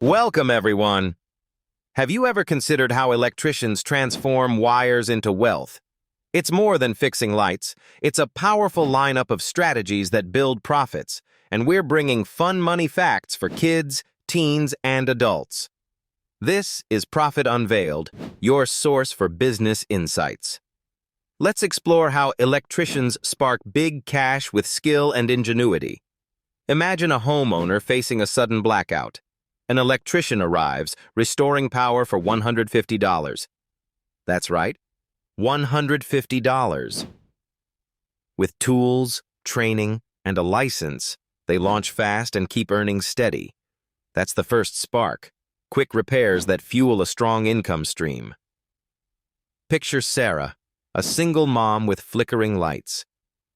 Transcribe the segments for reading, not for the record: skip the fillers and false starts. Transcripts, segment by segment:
Welcome, everyone. Have you ever considered how electricians transform wires into wealth? It's more than fixing lights. It's a powerful lineup of strategies that build profits, and we're bringing fun money facts for kids, teens, and adults. This is Profit Unveiled, your source for business insights. Let's explore how electricians spark big cash with skill and ingenuity. Imagine a homeowner facing a sudden blackout. An electrician arrives, restoring power for $150. That's right, $150. With tools, training, and a license, they launch fast and keep earnings steady. That's the first spark, quick repairs that fuel a strong income stream. Picture Sarah, a single mom with flickering lights.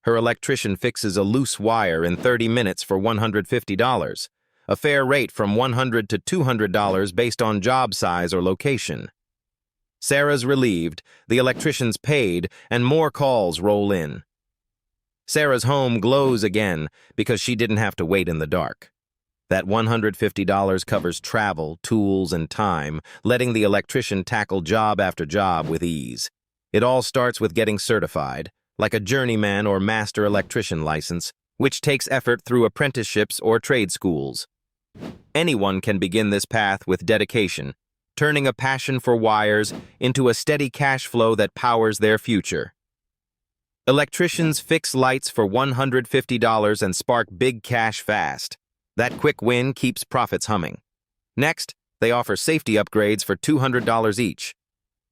Her electrician fixes a loose wire in 30 minutes for $150. A fair rate from $100 to $200 based on job size or location. Sarah's relieved, the electrician's paid, and more calls roll in. Sarah's home glows again because she didn't have to wait in the dark. That $150 covers travel, tools, and time, letting the electrician tackle job after job with ease. It all starts with getting certified, like a journeyman or master electrician license, which takes effort through apprenticeships or trade schools. Anyone can begin this path with dedication, turning a passion for wires into a steady cash flow that powers their future. Electricians fix lights for $150 and spark big cash fast. That quick win keeps profits humming. Next, they offer safety upgrades for $200 each.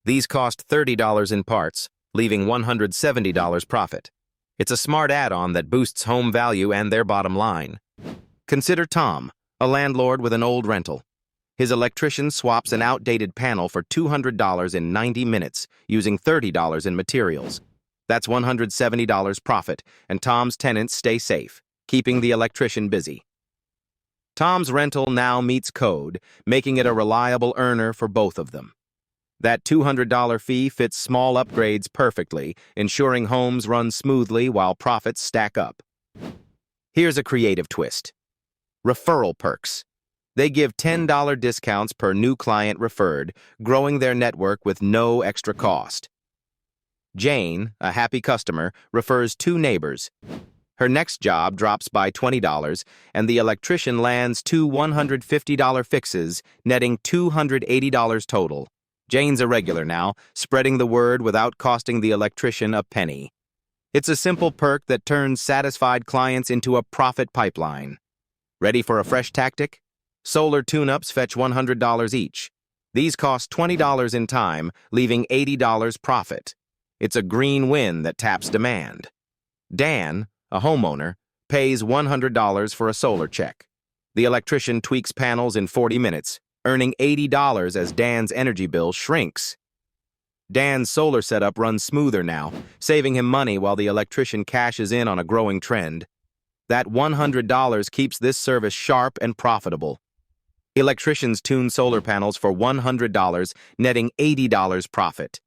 These cost $30 in parts, leaving $170 profit. It's a smart add-on that boosts home value and their bottom line. Consider Tom, a landlord with an old rental. His electrician swaps an outdated panel for $200 in 90 minutes, using $30 in materials. That's $170 profit, and Tom's tenants stay safe, keeping the electrician busy. Tom's rental now meets code, making it a reliable earner for both of them. That $200 fee fits small upgrades perfectly, ensuring homes run smoothly while profits stack up. Here's a creative twist. Referral perks. They give $10 discounts per new client referred, growing their network with no extra cost. Jane, a happy customer, refers 2 neighbors. Her next job drops by $20, and the electrician lands 2 $150 fixes, netting $280 total. Jane's a regular now, spreading the word without costing the electrician a penny. It's a simple perk that turns satisfied clients into a profit pipeline. Ready for a fresh tactic? Solar tune-ups fetch $100 each. These cost $20 in time, leaving $80 profit. It's a green win that taps demand. Dan, a homeowner, pays $100 for a solar check. The electrician tweaks panels in 40 minutes, earning $80 as Dan's energy bill shrinks. Dan's solar setup runs smoother now, saving him money while the electrician cashes in on a growing trend. That $100 keeps this service sharp and profitable. Electricians tune solar panels for $100, netting $80 profit.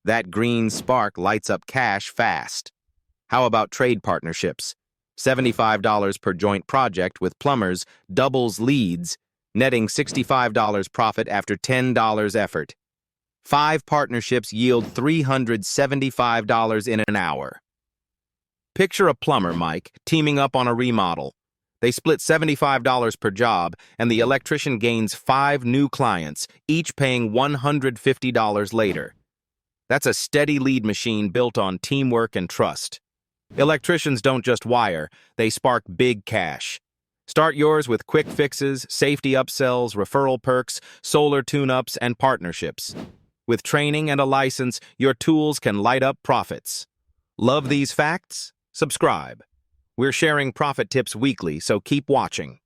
That green spark lights up cash fast. How about trade partnerships? $75 per joint project with plumbers doubles leads, netting $65 profit after $10 effort. 5 partnerships yield $375 in an hour. Picture a plumber, Mike, teaming up on a remodel. They split $75 per job, and the electrician gains 5 new clients, each paying $150 later. That's a steady lead machine built on teamwork and trust. Electricians don't just wire, they spark big cash. Start yours with quick fixes, safety upsells, referral perks, solar tune-ups, and partnerships. With training and a license, your tools can light up profits. Love these facts? Subscribe. We're sharing profit tips weekly, so keep watching.